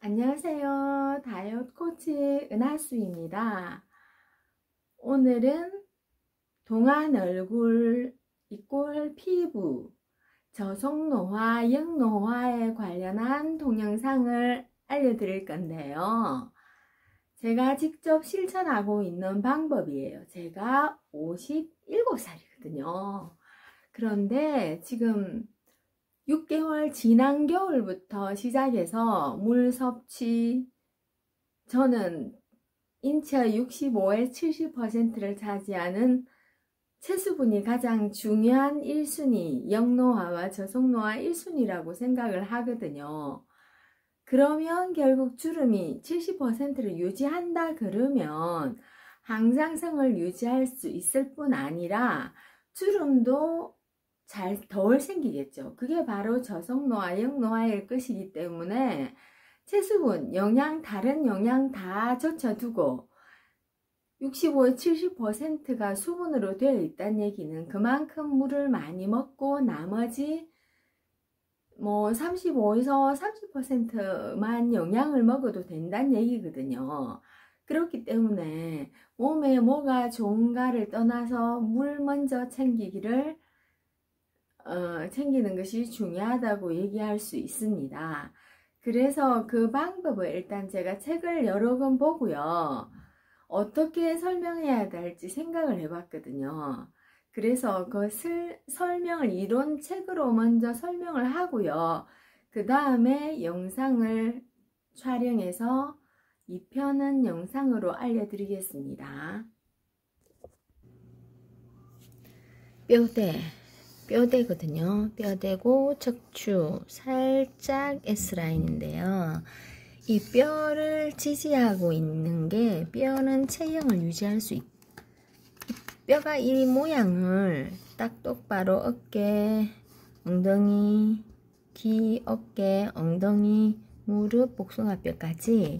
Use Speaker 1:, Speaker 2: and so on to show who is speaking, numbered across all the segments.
Speaker 1: 안녕하세요. 다이어트 코치 은하수입니다. 오늘은 동안 얼굴 이꼴 피부, 저속노화, 역노화에 관련한 동영상을 알려드릴 건데요. 제가 직접 실천하고 있는 방법이에요. 제가 57살이거든요. 그런데 지금 6개월 지난 겨울부터 시작해서 물 섭취, 저는 인체의 65에 70%를 차지하는 체수분이 가장 중요한 1순위, 역노화와 저속노화 1순위라고 생각을 하거든요. 그러면 결국 주름이 70%를 유지한다 그러면 항상성을 유지할 수 있을 뿐 아니라 주름도 덜 생기겠죠. 그게 바로 저속노화, 역노화일 것이기 때문에 체수분, 다른 영양 다 젖혀두고 65에 70%가 수분으로 되어 있다는 얘기는 그만큼 물을 많이 먹고 나머지 35에서 30%만 영양을 먹어도 된다는 얘기거든요. 그렇기 때문에 몸에 뭐가 좋은가를 떠나서 물 먼저 챙기는 것이 중요하다고 얘기할 수 있습니다. 그래서 그 방법을 일단 제가 책을 여러 권 보고요. 어떻게 설명해야 될지 생각을 해봤거든요. 그래서 그 설명을 이론책으로 먼저 설명을 하고요. 그 다음에 영상을 촬영해서 2편은 영상으로 알려드리겠습니다. 뼈대거든요. 뼈대고 척추 살짝 S라인인데요. 이 뼈를 지지하고 있는 게 뼈는 체형을 유지할 수 있고 뼈가 이 모양을 딱 똑바로 어깨, 엉덩이, 귀, 어깨, 엉덩이, 무릎, 복숭아뼈까지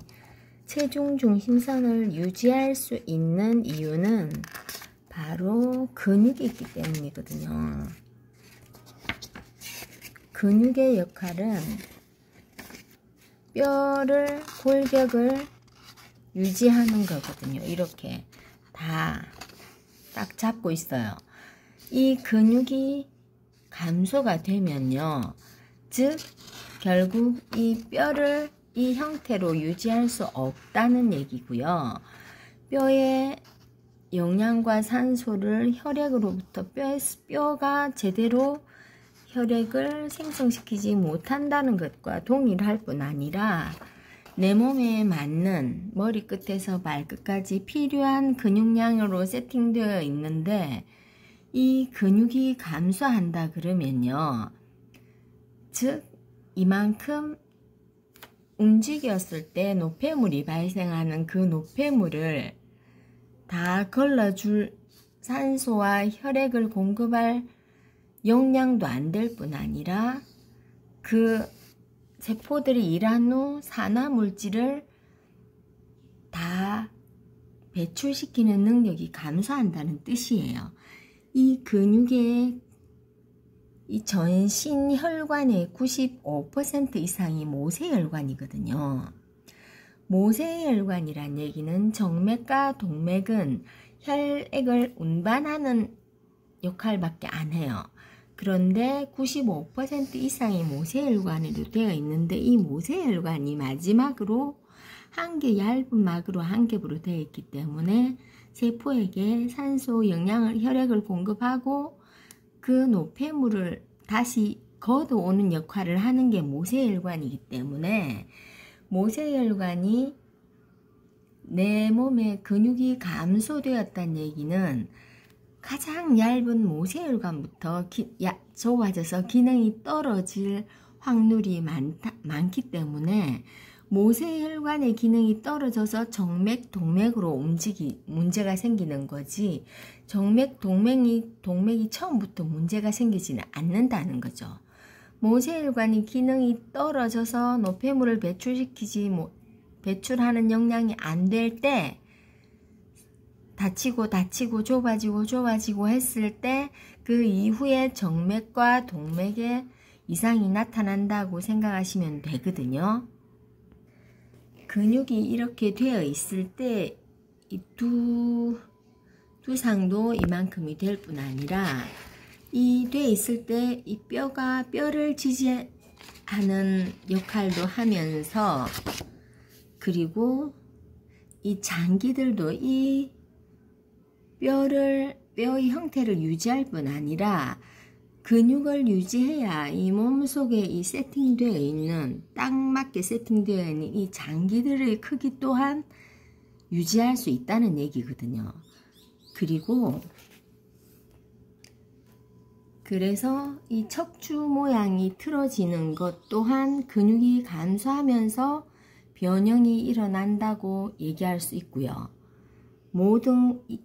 Speaker 1: 체중 중심선을 유지할 수 있는 이유는 바로 근육이 있기 때문이거든요. 근육의 역할은 골격을 유지하는 거거든요. 이렇게 다 딱 잡고 있어요. 이 근육이 감소가 되면요. 즉 결국 이 뼈를 이 형태로 유지할 수 없다는 얘기고요. 뼈의 영양과 산소를 혈액으로부터 뼈가 제대로 혈액을 생성시키지 못한다는 것과 동일할 뿐 아니라 내 몸에 맞는 머리끝에서 발끝까지 필요한 근육량으로 세팅되어 있는데 이 근육이 감소한다 그러면요. 즉 이만큼 움직였을 때 노폐물이 발생하는 그 노폐물을 다 걸러줄 산소와 혈액을 공급할 용량도 안 될 뿐 아니라 그 세포들이 일한 후 산화물질을 다 배출시키는 능력이 감소한다는 뜻이에요. 이 근육의 이 전신 혈관의 95% 이상이 모세혈관이거든요. 모세혈관이란 얘기는 정맥과 동맥은 혈액을 운반하는 역할밖에 안 해요. 그런데 95% 이상이 모세혈관으로 되어 있는데 이 모세혈관이 마지막으로 한 개 얇은 막으로 한 겹으로 되어 있기 때문에 세포에게 산소, 영양을 혈액을 공급하고 그 노폐물을 다시 걷어오는 역할을 하는 게 모세혈관이기 때문에 모세혈관이 내 몸의 근육이 감소되었다는 얘기는 가장 얇은 모세혈관부터 좁아져서 기능이 떨어질 확률이 많기 때문에 모세혈관의 기능이 떨어져서 정맥, 동맥으로 문제가 생기는 거지 정맥, 동맥이 처음부터 문제가 생기지는 않는다는 거죠. 모세혈관이 기능이 떨어져서 노폐물을 배출하는 역량이 안 될 때 다치고 좁아지고 했을 때 그 이후에 정맥과 동맥에 이상이 나타난다고 생각하시면 되거든요. 근육이 이렇게 되어 있을 때 이 두상도 이만큼이 될 뿐 아니라 이 돼 있을 때 이 뼈가 뼈를 지지하는 역할도 하면서, 그리고 이 장기들도 이 뼈의 형태를 유지할 뿐 아니라 근육을 유지해야 이 몸속에 이 세팅되어 있는, 딱 맞게 세팅되어 있는 이 장기들의 크기 또한 유지할 수 있다는 얘기거든요. 그래서 이 척추 모양이 틀어지는 것 또한 근육이 감소하면서 변형이 일어난다고 얘기할 수 있고요. 모든 이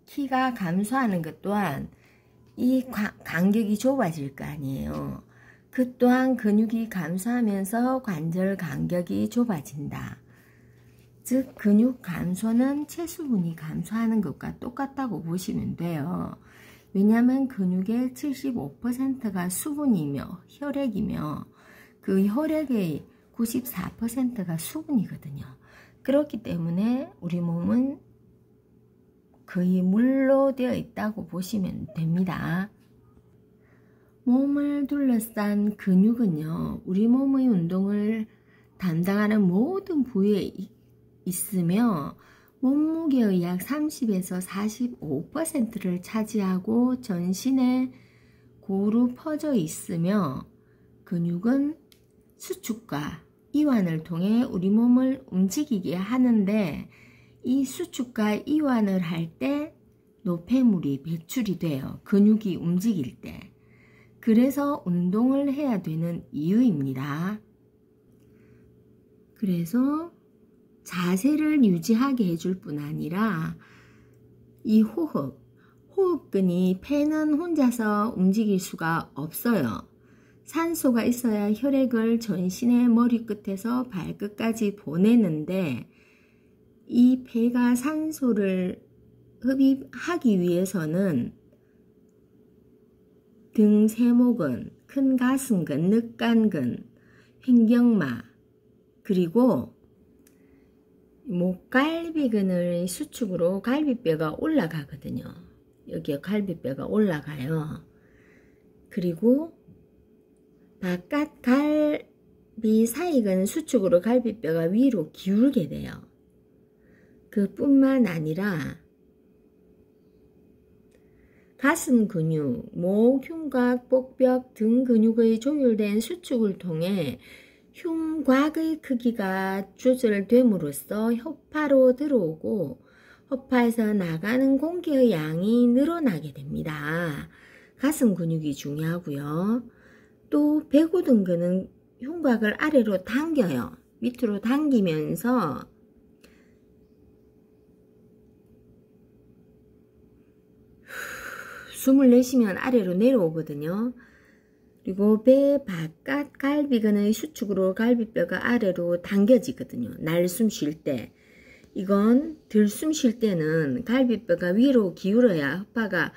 Speaker 1: 키가 감소하는 것 또한 이 간격이 좁아질 거 아니에요. 그 또한 근육이 감소하면서 관절 간격이 좁아진다. 즉 근육 감소는 체수분이 감소하는 것과 똑같다고 보시면 돼요. 왜냐하면 근육의 75%가 수분이며 혈액이며 그 혈액의 94%가 수분이거든요. 그렇기 때문에 우리 몸은 거의 물로 되어 있다고 보시면 됩니다. 몸을 둘러싼 근육은요, 우리 몸의 운동을 담당하는 모든 부위에 있으며 몸무게의 약 30에서 45%를 차지하고 전신에 고루 퍼져 있으며, 근육은 수축과 이완을 통해 우리 몸을 움직이게 하는데, 이 수축과 이완을 할 때 노폐물이 배출이 돼요. 근육이 움직일 때. 그래서 운동을 해야 되는 이유입니다. 그래서 자세를 유지하게 해줄 뿐 아니라 이 호흡근이 폐는 혼자서 움직일 수가 없어요. 산소가 있어야 혈액을 전신의 머리끝에서 발끝까지 보내는데, 이 폐가 산소를 흡입하기 위해서는 등 세모근, 큰 가슴근, 늑간근, 횡격막, 그리고 목갈비근의 수축으로 갈비뼈가 올라가거든요. 여기에 갈비뼈가 올라가요. 그리고 바깥 갈비 사이근 수축으로 갈비뼈가 위로 기울게 돼요. 그뿐만 아니라 가슴 근육, 목, 흉곽, 복벽 등 근육의 조율된 수축을 통해 흉곽의 크기가 조절됨으로써 허파로 들어오고 허파에서 나가는 공기의 양이 늘어나게 됩니다. 가슴 근육이 중요하고요. 또 배구등근은 흉곽을 아래로 당겨요. 밑으로 당기면서 숨을 내쉬면 아래로 내려오거든요. 그리고 배 바깥 갈비근의 수축으로 갈비뼈가 아래로 당겨지거든요. 날숨 쉴 때. 이건 들숨 쉴 때는 갈비뼈가 위로 기울어야 허파가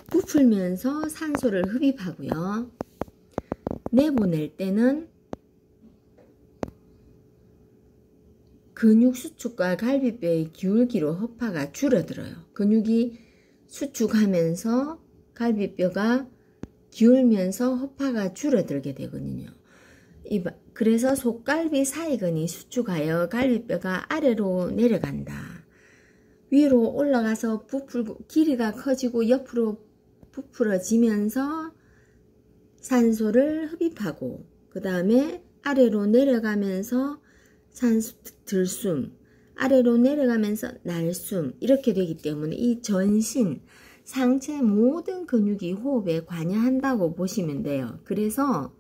Speaker 1: 부풀면서 산소를 흡입하고요. 내보낼 때는 근육 수축과 갈비뼈의 기울기로 허파가 줄어들어요. 근육이 수축하면서 갈비뼈가 기울면서 허파가 줄어들게 되거든요. 그래서 속갈비 사이근이 수축하여 갈비뼈가 아래로 내려간다. 위로 올라가서 부풀고 길이가 커지고 옆으로 부풀어지면서 산소를 흡입하고, 그 다음에 아래로 내려가면서 산소 들숨, 아래로 내려가면서 날숨, 이렇게 되기 때문에 이 전신 상체 모든 근육이 호흡에 관여한다고 보시면 돼요. 그래서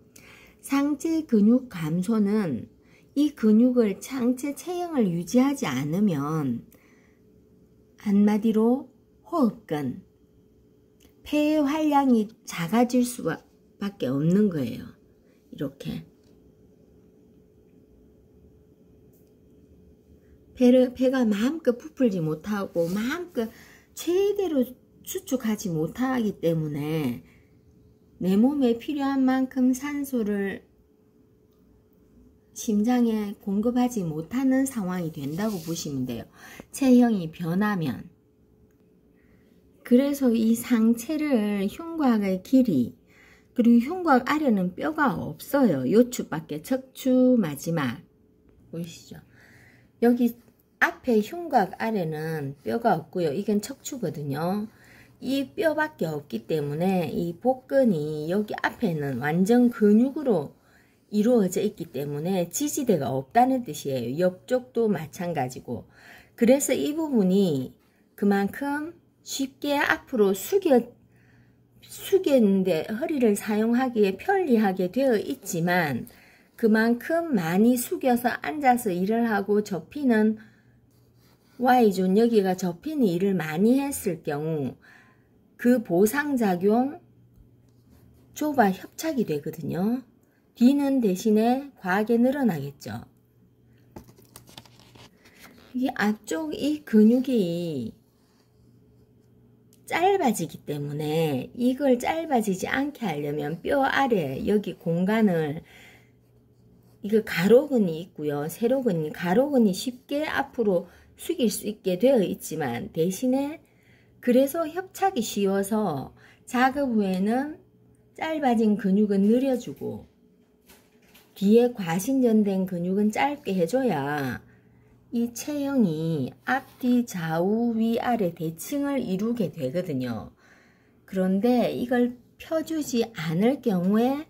Speaker 1: 상체 근육 감소는 이 근육을 상체 체형을 유지하지 않으면 한마디로 호흡근, 폐의 활량이 작아질 수밖에 없는 거예요. 이렇게 폐가 마음껏 부풀지 못하고 마음껏 최대로 수축하지 못하기 때문에 내 몸에 필요한 만큼 산소를 심장에 공급하지 못하는 상황이 된다고 보시면 돼요. 체형이 변하면. 그래서 이 상체를 흉곽의 길이, 그리고 흉곽 아래는 뼈가 없어요. 요추밖에. 척추 마지막 보이시죠? 여기 앞에 흉곽 아래는 뼈가 없고요. 이건 척추거든요. 이 뼈밖에 없기 때문에 이 복근이 여기 앞에는 완전 근육으로 이루어져 있기 때문에 지지대가 없다는 뜻이에요. 옆쪽도 마찬가지고. 그래서 이 부분이 그만큼 쉽게 앞으로 숙였는데 허리를 사용하기에 편리하게 되어 있지만, 그만큼 많이 숙여서 앉아서 일을 하고 접히는 Y존, 여기가 접히는 일을 많이 했을 경우 그 보상작용 좁아 협착이 되거든요. 뒤는 대신에 과하게 늘어나겠죠. 이 앞쪽 이 근육이 짧아지기 때문에 이걸 짧아지지 않게 하려면 뼈 아래 여기 공간을, 이거 가로근이 있고요. 세로근이, 가로근이 쉽게 앞으로 숙일 수 있게 되어 있지만, 대신에 그래서 협착이 쉬워서 작업 후에는 짧아진 근육은 늘려주고 뒤에 과신전된 근육은 짧게 해줘야 이 체형이 앞뒤 좌우 위아래 대칭을 이루게 되거든요. 그런데 이걸 펴주지 않을 경우에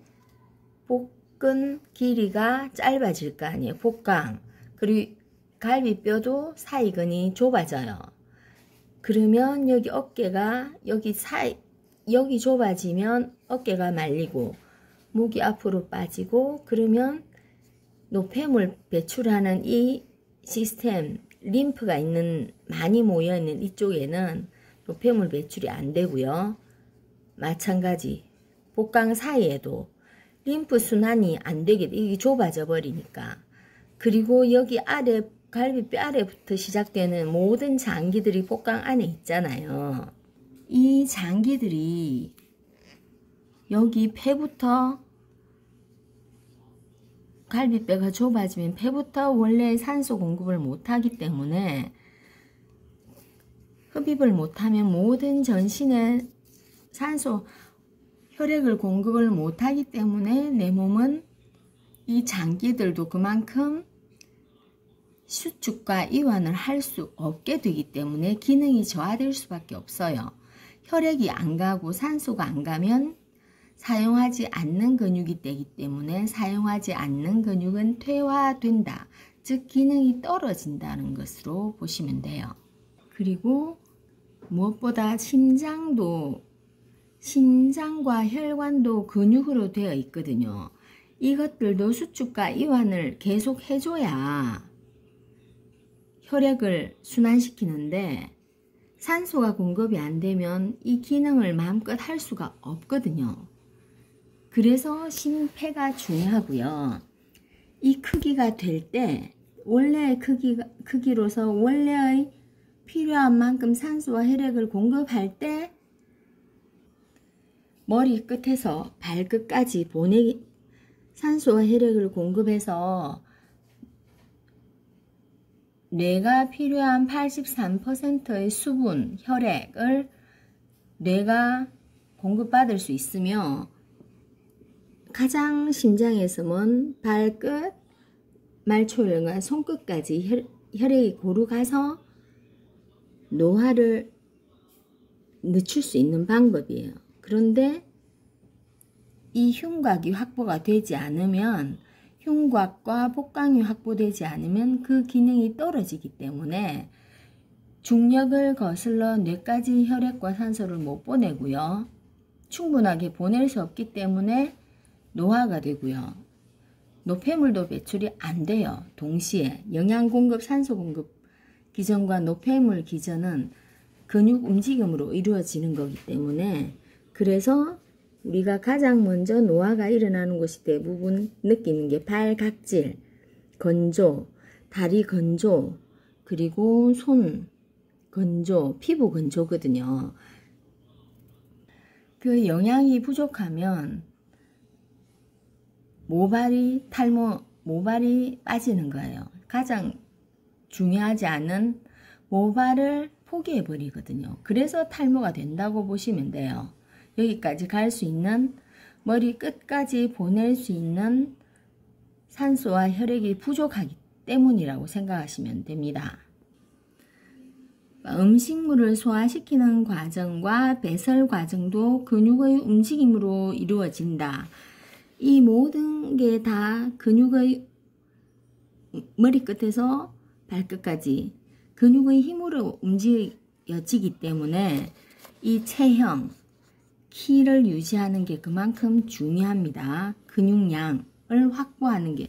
Speaker 1: 복근 길이가 짧아질 거 아니에요. 복강, 그리고 갈비뼈도 사이근이 좁아져요. 그러면 여기 어깨가 여기 좁아지면 어깨가 말리고 목이 앞으로 빠지고, 그러면 노폐물 배출하는 이 시스템, 림프가 많이 모여있는 이쪽에는 노폐물 배출이 안 되고요. 마찬가지 복강 사이에도 림프 순환이 안 되게, 이게 좁아져 버리니까. 그리고 여기 아래 갈비뼈 아래부터 시작되는 모든 장기들이 복강 안에 있잖아요. 이 장기들이 여기 폐부터, 갈비뼈가 좁아지면 폐부터 원래 산소 공급을 못하기 때문에, 흡입을 못하면 모든 전신에 산소, 혈액을 공급을 못하기 때문에 내 몸은 이 장기들도 그만큼 수축과 이완을 할 수 없게 되기 때문에 기능이 저하될 수밖에 없어요. 혈액이 안 가고 산소가 안 가면 사용하지 않는 근육이 되기 때문에, 사용하지 않는 근육은 퇴화된다. 즉 기능이 떨어진다는 것으로 보시면 돼요. 그리고 무엇보다 심장과 혈관도 근육으로 되어 있거든요. 이것들도 수축과 이완을 계속 해줘야 혈액을 순환시키는데, 산소가 공급이 안 되면 이 기능을 마음껏 할 수가 없거든요. 그래서 심폐가 중요하고요. 이 크기가 될 때, 원래의 크기로서 원래의 필요한 만큼 산소와 혈액을 공급할 때, 머리 끝에서 발끝까지 산소와 혈액을 공급해서 뇌가 필요한 83%의 수분, 혈액을 뇌가 공급받을 수 있으며, 가장 심장에서 먼 발끝, 말초혈관, 손끝까지 혈액이 고루 가서 노화를 늦출 수 있는 방법이에요. 그런데 이 흉곽이 확보가 되지 않으면, 흉곽과 복강이 확보되지 않으면 그 기능이 떨어지기 때문에 중력을 거슬러 뇌까지 혈액과 산소를 못 보내고요. 충분하게 보낼 수 없기 때문에 노화가 되고요. 노폐물도 배출이 안 돼요. 동시에 영양 공급, 산소 공급 기전과 노폐물 기전은 근육 움직임으로 이루어지는 거기 때문에, 그래서 우리가 가장 먼저 노화가 일어나는 곳이 대부분 느끼는 게 발각질, 건조, 다리 건조, 그리고 손 건조, 피부 건조거든요. 그 영양이 부족하면 모발이 탈모 모발이 빠지는 거예요. 가장 중요하지 않은 모발을 포기해 버리거든요. 그래서 탈모가 된다고 보시면 돼요. 여기까지 갈 수 있는, 머리 끝까지 보낼 수 있는 산소와 혈액이 부족하기 때문이라고 생각하시면 됩니다. 음식물을 소화시키는 과정과 배설 과정도 근육의 움직임으로 이루어진다. 이 모든 게 다 근육의 머리끝에서 발끝까지 근육의 힘으로 움직여지기 때문에 이 체형, 키를 유지하는 게 그만큼 중요합니다. 근육량을 확보하는 게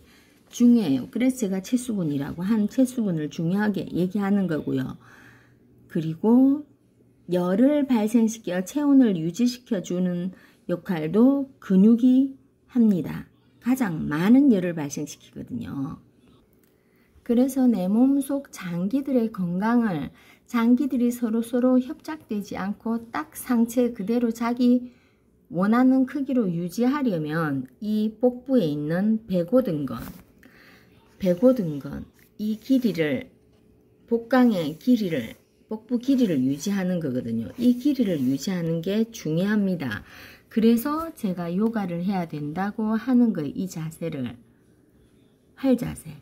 Speaker 1: 중요해요. 그래서 제가 체수분이라고 한 체수분을 중요하게 얘기하는 거고요. 그리고 열을 발생시켜 체온을 유지시켜주는 역할도 근육이 합니다. 가장 많은 열을 발생시키거든요. 그래서 내 몸속 장기들의 건강을, 장기들이 서로 협착되지 않고 딱 상체 그대로 자기 원하는 크기로 유지하려면 이 복부에 있는 배고등건, 이 길이를, 복강의 길이를, 복부 길이를 유지하는 거거든요. 이 길이를 유지하는 게 중요합니다. 그래서 제가 요가를 해야 된다고 하는 거예요. 이 자세를. 활자세.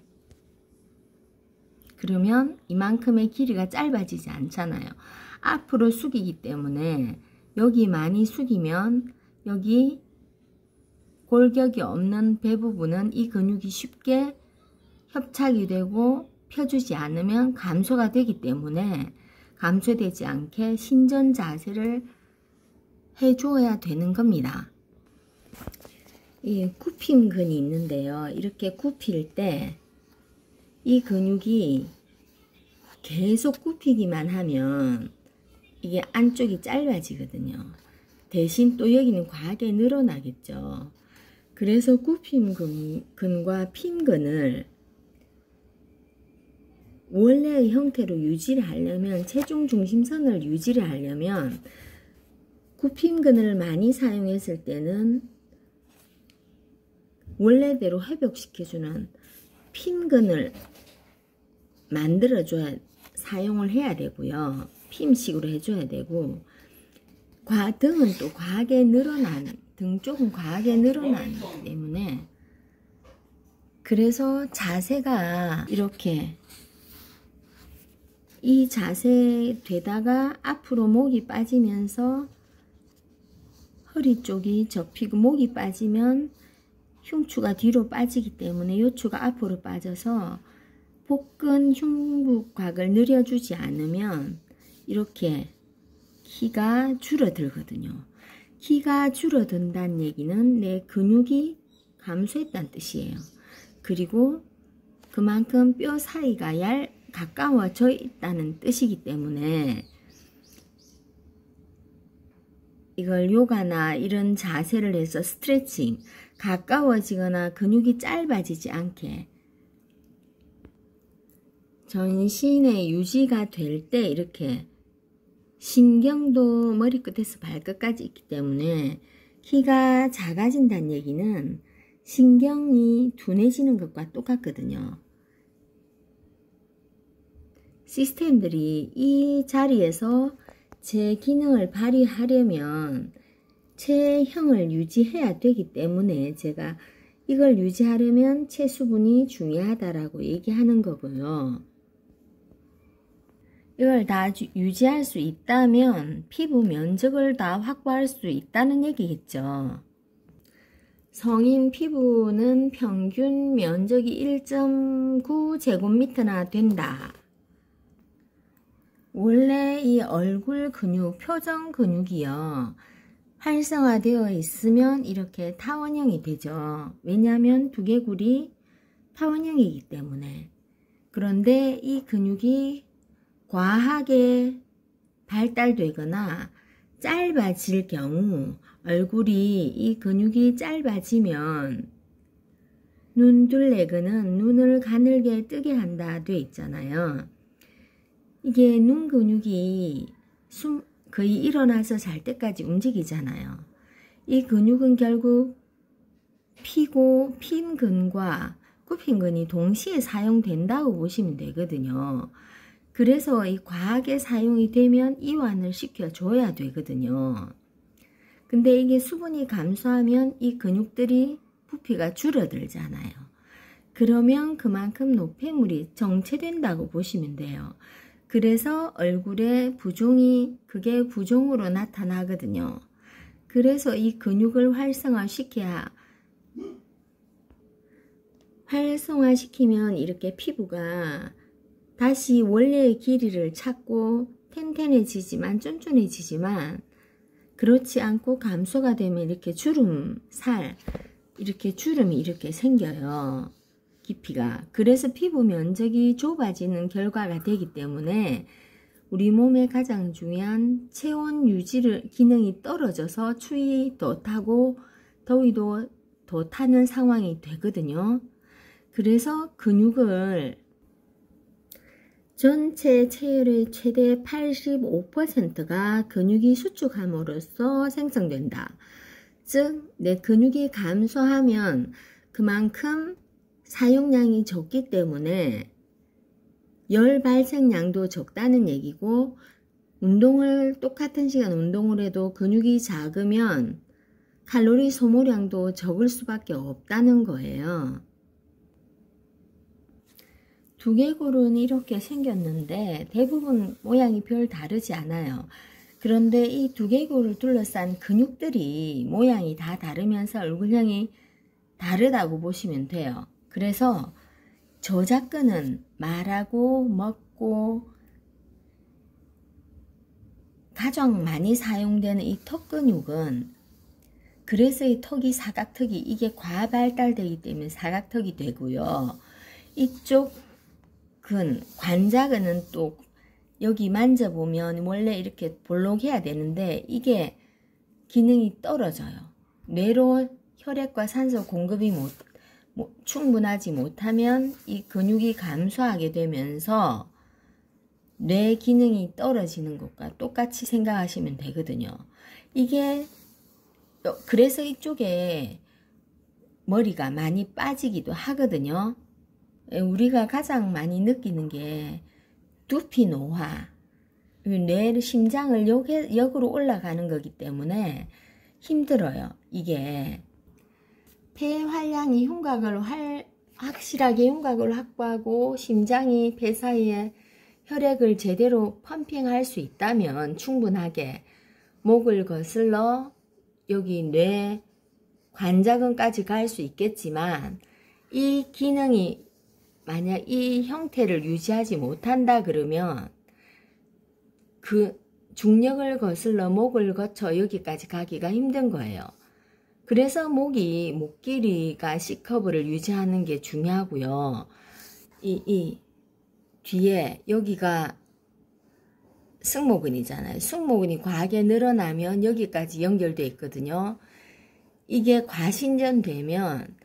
Speaker 1: 그러면 이만큼의 길이가 짧아지지 않잖아요. 앞으로 숙이기 때문에 여기 많이 숙이면 여기 골격이 없는 배 부분은 이 근육이 쉽게 협착이 되고 펴주지 않으면 감소가 되기 때문에 감소되지 않게 신전 자세를 해줘야 되는 겁니다. 이 굽힘근이 있는데요. 이렇게 굽힐 때 이 근육이 계속 굽히기만 하면 이게 안쪽이 짧아지거든요. 대신 또 여기는 과하게 늘어나겠죠. 그래서 굽힘근과 핀근을 원래의 형태로 유지를 하려면, 체중 중심선을 유지를 하려면 굽힘근을 많이 사용했을 때는 원래대로 회복시켜주는 핀근을 만들어줘야, 사용을 해야 되고요. 핀식으로 해줘야 되고, 등은 또 과하게 등 쪽은 과하게 늘어나기 때문에, 그래서 자세가 이렇게 이 자세 되다가 앞으로 목이 빠지면서 허리 쪽이 접히고, 목이 빠지면 흉추가 뒤로 빠지기 때문에 요추가 앞으로 빠져서 복근 흉부곽을 늘려주지 않으면 이렇게 키가 줄어들거든요. 키가 줄어든다는 얘기는 내 근육이 감소했다는 뜻이에요. 그리고 그만큼 뼈 사이가 가까워져 있다는 뜻이기 때문에 이걸 요가나 이런 자세를 해서 스트레칭, 가까워지거나 근육이 짧아지지 않게 전신의 유지가 될 때 이렇게 신경도 머리끝에서 발끝까지 있기 때문에 키가 작아진다는 얘기는 신경이 둔해지는 것과 똑같거든요. 시스템들이 이 자리에서 제 기능을 발휘하려면 체형을 유지해야 되기 때문에 제가 이걸 유지하려면 체수분이 중요하다라고 얘기하는 거고요. 이걸 다 유지할 수 있다면 피부 면적을 다 확보할 수 있다는 얘기겠죠. 성인 피부는 평균 면적이 1.9제곱미터나 된다. 원래 이 얼굴 근육, 표정 근육이요, 활성화되어 있으면 이렇게 타원형이 되죠. 왜냐하면 두개골이 타원형이기 때문에. 그런데 이 근육이 과하게 발달되거나 짧아질 경우, 얼굴이 이 근육이 짧아지면 눈둘레근은 눈을 가늘게 뜨게 한다 돼 있잖아요. 이게 눈 근육이 거의 일어나서 잘 때까지 움직이잖아요. 이 근육은 결국 핀근과 쿠핑건이 동시에 사용된다고 보시면 되거든요. 그래서 이 과하게 사용이 되면 이완을 시켜줘야 되거든요. 근데 이게 수분이 감소하면 이 근육들이 부피가 줄어들잖아요. 그러면 그만큼 노폐물이 정체된다고 보시면 돼요. 그래서 얼굴에 부종이 그게 부종으로 나타나거든요. 그래서 이 근육을 활성화시키면 이렇게 피부가 다시 원래의 길이를 찾고 튼튼해지지만 쫀쫀해지지만 그렇지 않고 감소가 되면 이렇게 이렇게 주름이 이렇게 생겨요. 깊이가. 그래서 피부 면적이 좁아지는 결과가 되기 때문에 우리 몸의 가장 중요한 체온 유지를 기능이 떨어져서 추위도 타고 더위도 더 타는 상황이 되거든요. 그래서 근육을 전체 체열의 최대 85%가 근육이 수축함으로써 생성된다. 즉, 내 근육이 감소하면 그만큼 사용량이 적기 때문에 열 발생량도 적다는 얘기고, 똑같은 시간 운동을 해도 근육이 작으면 칼로리 소모량도 적을 수밖에 없다는 거예요. 두개골은 이렇게 생겼는데 대부분 모양이 별 다르지 않아요. 그런데 이 두개골을 둘러싼 근육들이 모양이 다 다르면서 얼굴형이 다르다고 보시면 돼요. 그래서 저작근은 말하고 먹고 가장 많이 사용되는 이 턱 근육은, 그래서 이 턱이 사각턱이 이게 과발달되기 때문에 사각턱이 되고요. 이쪽 관자근은 또 여기 만져보면 원래 이렇게 볼록해야 되는데 이게 기능이 떨어져요. 뇌로 혈액과 산소 공급이 충분하지 못하면 이 근육이 감소하게 되면서 뇌 기능이 떨어지는 것과 똑같이 생각하시면 되거든요. 그래서 이쪽에 머리가 많이 빠지기도 하거든요. 우리가 가장 많이 느끼는 게 두피 노화, 뇌 심장을 역으로 올라가는 거기 때문에 힘들어요. 이게 폐활량이 확실하게 흉곽을 확보하고 심장이 폐 사이에 혈액을 제대로 펌핑할 수 있다면 충분하게 목을 거슬러 여기 뇌 관자근까지 갈 수 있겠지만, 이 기능이 만약 이 형태를 유지하지 못한다 그러면 그 중력을 거슬러 목을 거쳐 여기까지 가기가 힘든 거예요. 그래서 목 길이가 C커브를 유지하는 게 중요하고요. 이 뒤에 여기가 승모근이잖아요. 승모근이 과하게 늘어나면 여기까지 연결되어 있거든요. 이게 과신전되면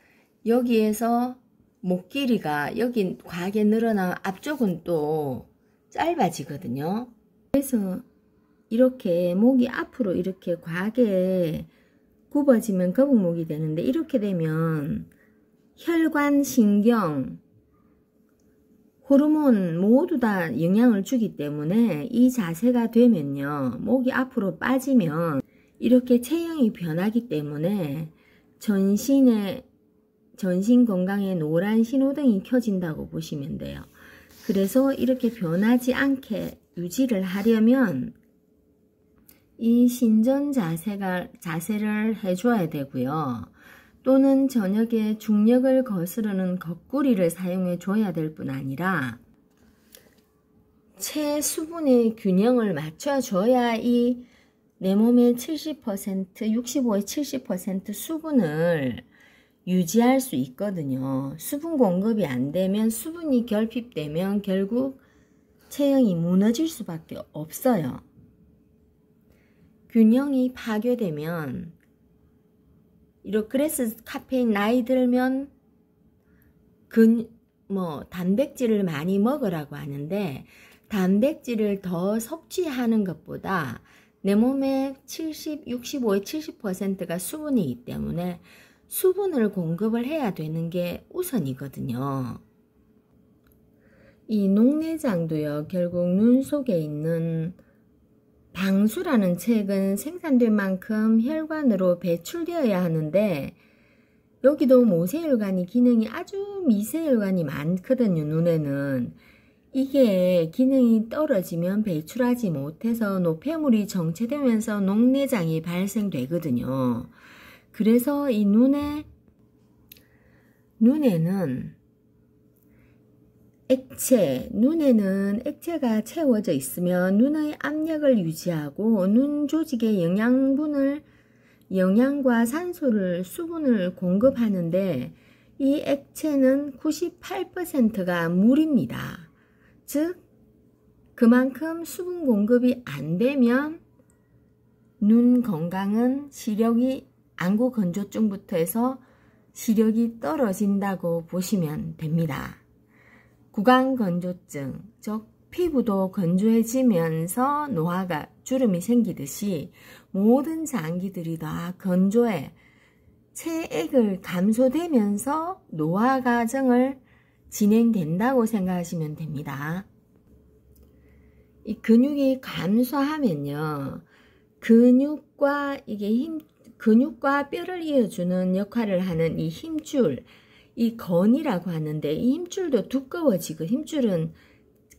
Speaker 1: 여기에서 목 길이가 여기 과하게 늘어나면 앞쪽은 또 짧아지거든요. 그래서 이렇게 목이 앞으로 이렇게 과하게 굽어지면 거북목이 되는데, 이렇게 되면 혈관, 신경, 호르몬 모두 다 영향을 주기 때문에 이 자세가 되면요, 목이 앞으로 빠지면 이렇게 체형이 변하기 때문에 전신 건강에 노란 신호등이 켜진다고 보시면 돼요. 그래서 이렇게 변하지 않게 유지를 하려면 이 신전 자세를 해줘야 되고요. 또는 저녁에 중력을 거스르는 거꾸리를 사용해 줘야 될 뿐 아니라 체수분의 균형을 맞춰줘야 내 몸의 70%, 65에 70% 수분을 유지할 수 있거든요. 수분 공급이 안 되면, 수분이 결핍되면 결국 체형이 무너질 수밖에 없어요. 균형이 파괴되면, 그래서 카페인 나이 들면 단백질을 많이 먹으라고 하는데, 단백질을 더 섭취하는 것보다 내 몸의 65에 70%가 수분이기 때문에 수분을 공급을 해야 되는 게 우선이거든요. 이 녹내장도요, 결국 눈 속에 있는 방수라는 책은 생산된 만큼 혈관으로 배출되어야 하는데, 여기도 모세혈관이 기능이 아주 미세혈관이 많거든요. 눈에는 이게 기능이 떨어지면 배출하지 못해서 노폐물이 정체되면서 녹내장이 발생되거든요. 그래서 이 눈에는 눈에는 액체가 채워져 있으면 눈의 압력을 유지하고 눈 조직에 영양과 산소를, 수분을 공급하는데, 이 액체는 98%가 물입니다. 즉 그만큼 수분 공급이 안 되면 눈 건강은 시력이, 안구 건조증부터 해서 시력이 떨어진다고 보시면 됩니다. 구강 건조증, 즉 피부도 건조해지면서 노화가, 주름이 생기듯이 모든 장기들이 다 건조해 체액을 감소되면서 노화 과정을 진행된다고 생각하시면 됩니다. 이 근육이 감소하면요, 근육과 뼈를 이어주는 역할을 하는 이 힘줄, 이 건이라고 하는데, 이 힘줄도 두꺼워지고, 힘줄은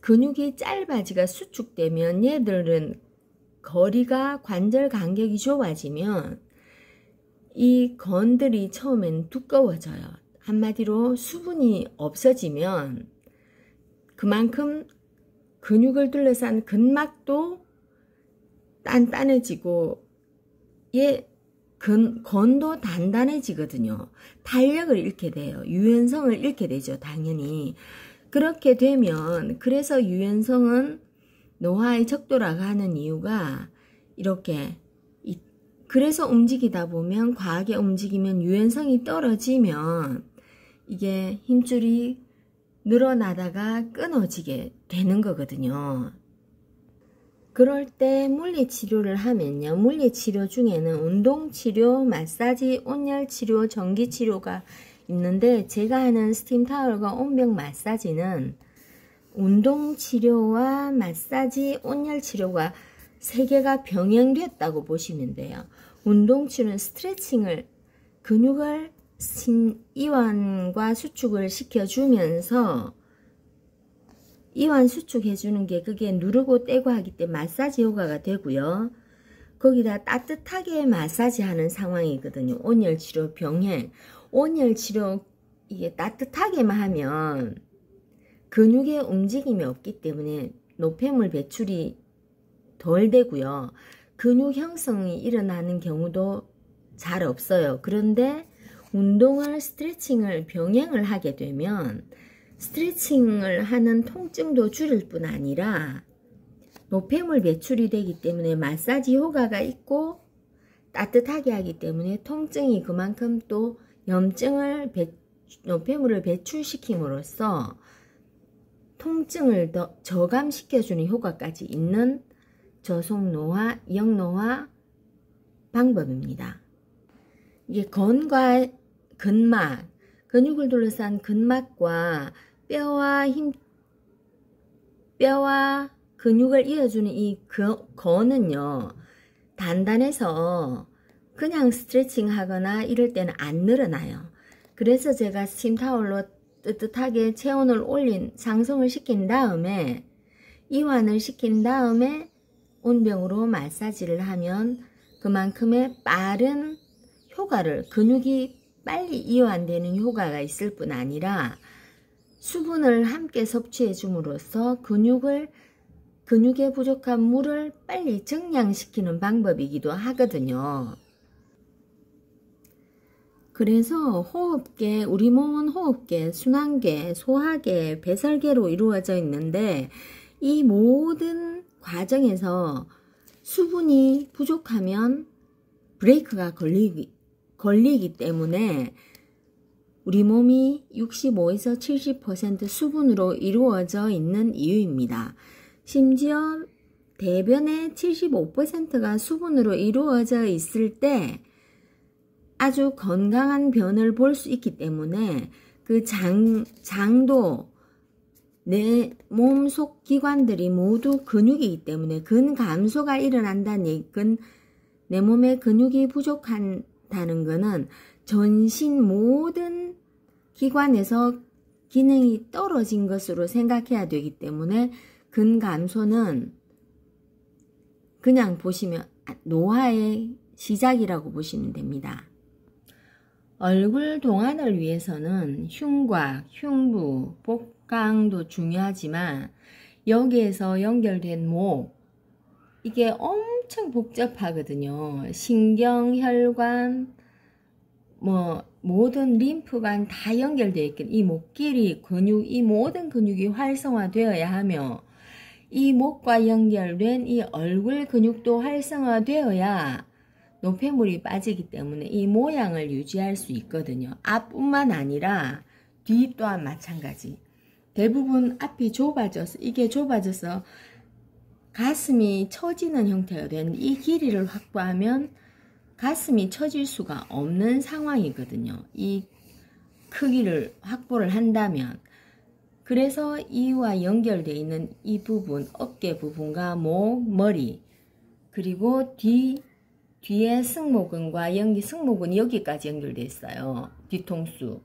Speaker 1: 근육이 짧아지가 수축되면 얘들은 거리가, 관절 간격이 좁아지면 이 건들이 처음엔 두꺼워져요. 한마디로 수분이 없어지면 그만큼 근육을 둘러싼 근막도 단단해지고 건도 단단해지거든요. 탄력을 잃게 돼요. 유연성을 잃게 되죠. 당연히. 그렇게 되면, 그래서 유연성은 노화의 척도라고 하는 이유가 이렇게, 그래서 움직이다 보면, 과하게 움직이면 유연성이 떨어지면 이게 힘줄이 늘어나다가 끊어지게 되는 거거든요. 그럴 때 물리치료를 하면요, 물리치료 중에는 운동치료, 마사지, 온열치료, 전기치료가 있는데, 제가 하는 스팀 타월과 온병 마사지는 운동치료와 마사지, 온열치료가 세 개가 병행됐다고 보시면 돼요. 운동치료는 스트레칭을, 근육을 이완과 수축을 시켜주면서, 이완 수축해주는 게, 그게 누르고 떼고 하기 때문에 마사지 효과가 되고요. 거기다 따뜻하게 마사지 하는 상황이거든요. 온열치료 병행. 온열치료, 이게 따뜻하게만 하면 근육의 움직임이 없기 때문에 노폐물 배출이 덜 되고요. 근육 형성이 일어나는 경우도 잘 없어요. 그런데 운동을, 스트레칭을 병행을 하게 되면 스트레칭을 하는 통증도 줄일 뿐 아니라 노폐물 배출이 되기 때문에 마사지 효과가 있고, 따뜻하게 하기 때문에 통증이 그만큼 또 노폐물을 배출시킴으로써 통증을 더 저감시켜주는 효과까지 있는 저속노화, 역노화 방법입니다. 이게 건과 근막, 근육을 둘러싼 근막과 뼈와 근육을 이어주는 이 건은요, 단단해서 그냥 스트레칭 하거나 이럴 때는 안 늘어나요. 그래서 제가 스팀타올로 뜨뜻하게 체온을 상승을 시킨 다음에, 이완을 시킨 다음에 온병으로 마사지를 하면 그만큼의 빠른 효과를, 근육이 빨리 이완되는 효과가 있을 뿐 아니라 수분을 함께 섭취해 줌으로써 근육에 부족한 물을 빨리 정량시키는 방법이기도 하거든요. 그래서 호흡계, 우리 몸은 호흡계, 순환계, 소화계, 배설계로 이루어져 있는데, 이 모든 과정에서 수분이 부족하면 브레이크가 걸리기 때문에 우리 몸이 65에서 70% 수분으로 이루어져 있는 이유입니다. 심지어 대변의 75%가 수분으로 이루어져 있을 때 아주 건강한 변을 볼 수 있기 때문에 그 장도 내 몸속 기관들이 모두 근육이기 때문에 근 감소가 일어난다는 얘기는 내 몸에 근육이 부족한다는 것은 전신 모든 기관에서 기능이 떨어진 것으로 생각해야 되기 때문에 근 감소는 그냥 보시면 노화의 시작이라고 보시면 됩니다. 얼굴 동안을 위해서는 흉곽, 흉부, 복강도 중요하지만 여기에서 연결된 목, 이게 엄청 복잡하거든요. 신경, 혈관, 모든 림프관 다 연결되어 있긴 이 목길이 근육, 이 모든 근육이 활성화되어야 하며 이 목과 연결된 이 얼굴 근육도 활성화되어야 노폐물이 빠지기 때문에 이 모양을 유지할 수 있거든요. 앞뿐만 아니라 뒤 또한 마찬가지. 대부분 앞이 좁아져서 이게 좁아져서 가슴이 처지는 형태가 되는데 이 길이를 확보하면 가슴이 처질 수가 없는 상황이거든요. 이 크기를 확보를 한다면. 그래서 이와 연결되어 있는 이 부분, 어깨 부분과 목, 머리, 그리고 뒤에 승모근과 승모근이 여기까지 연결되어 있어요. 뒤통수,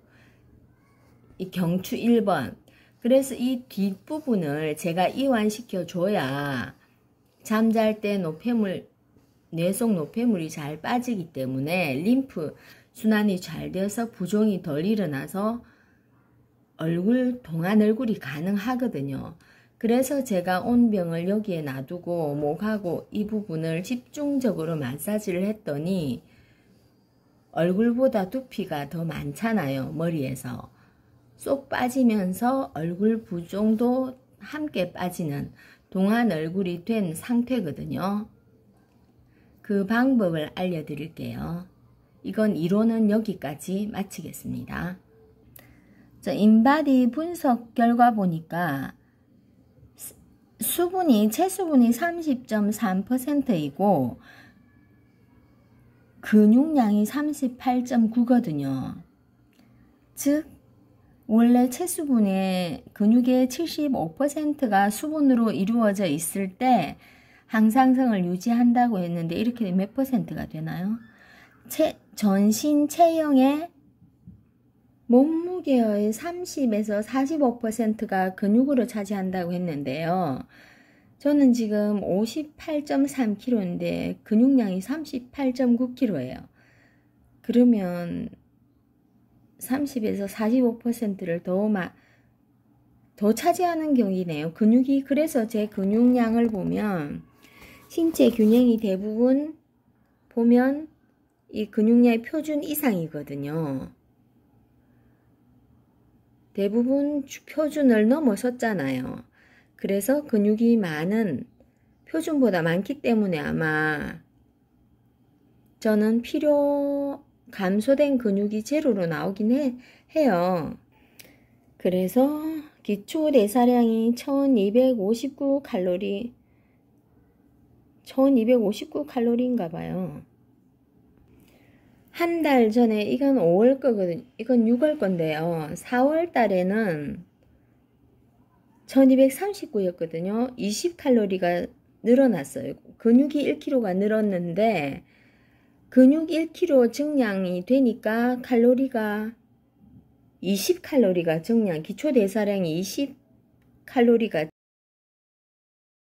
Speaker 1: 이 경추 1번. 그래서 이 뒷부분을 제가 이완시켜 줘야 잠잘 때 뇌속 노폐물이 잘 빠지기 때문에 림프 순환이 잘 되어서 부종이 덜 일어나서 동안 얼굴이 가능하거든요. 그래서 제가 온병을 여기에 놔두고 목하고 이 부분을 집중적으로 마사지를 했더니 얼굴보다 두피가 더 많잖아요. 머리에서. 쏙 빠지면서 얼굴 부종도 함께 빠지는 동안 얼굴이 된 상태거든요. 그 방법을 알려드릴게요. 이건 이론은 여기까지 마치겠습니다. 인바디 분석 결과 보니까 체수분이 30.3%이고 근육량이 38.9거든요. 즉 원래 체수분의 근육의 75%가 수분으로 이루어져 있을 때 항상성을 유지한다고 했는데 이렇게 몇 퍼센트가 되나요? 전신 체형의 몸무게의 30에서 45%가 근육으로 차지한다고 했는데요. 저는 지금 58.3kg인데 근육량이 38.9kg예요. 그러면 30에서 45%를 더 차지하는 경우이네요. 근육이. 그래서 제 근육량을 보면 신체 균형이 대부분 보면 이 근육량의 표준 이상이거든요. 대부분 표준을 넘어섰잖아요. 그래서 근육이 표준보다 많기 때문에 아마 저는 감소된 근육이 제로로 나오긴 해요. 그래서 기초 대사량이 1259칼로리인가 봐요. 한 달 전에 이건 5월 거거든요. 이건 6월 건데요. 4월 달에는 1239였거든요. 20칼로리가 늘어났어요. 근육이 1kg가 늘었는데 근육 1kg 증량이 되니까 칼로리가 20칼로리가 증량, 기초 대사량이 20칼로리가